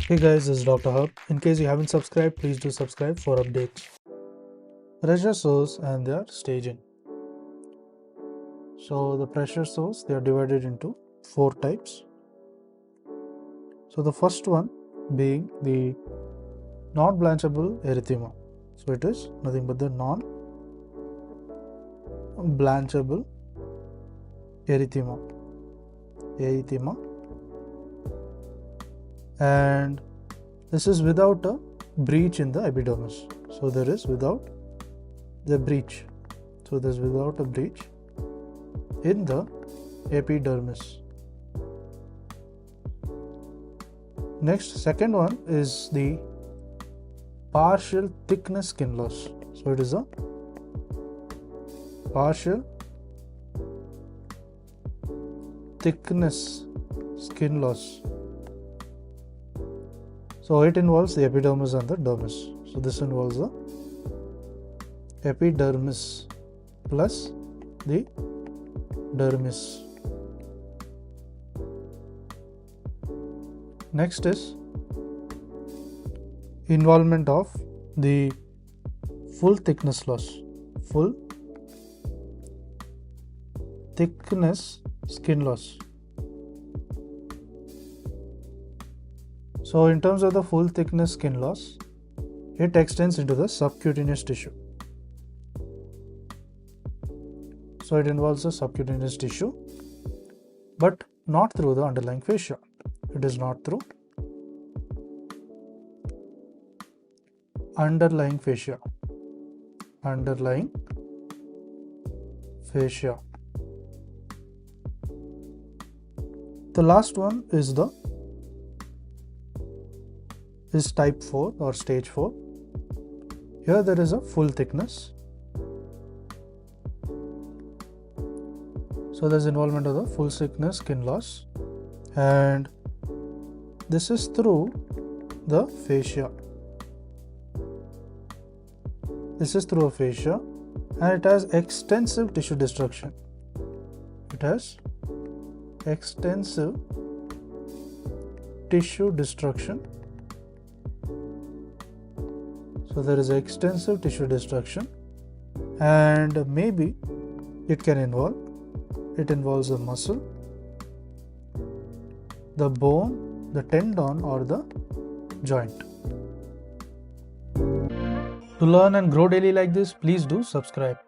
Hey guys, this is Dr. Hub. In case you haven't subscribed, please do subscribe for updates. Pressure source and their staging. So the pressure source, they are divided into 4 types. So the first one being the non-blanchable erythema. So it is nothing but the non-blanchable erythema. And this is without a breach in the epidermis. So there is without the breach. So there is without a breach in the epidermis. Next, second one is the partial thickness skin loss. So it is a partial thickness skin loss. So it involves the epidermis and the dermis. So this involves the epidermis plus the dermis. Next is involvement of the full thickness loss. Full thickness skin loss. So in terms of the full thickness skin loss, it extends into the subcutaneous tissue. So it involves the subcutaneous tissue, but not through the underlying fascia. It is not through underlying fascia. Underlying fascia. The last one is type 4 or stage 4. Here there is a full thickness. So there is involvement of the full thickness skin loss, and this is through the fascia. This is through a fascia, and it has extensive tissue destruction. It has extensive tissue destruction. So there is extensive tissue destruction, and maybe it involves the muscle, the bone, the tendon, or the joint. To learn and grow daily like this, please do subscribe.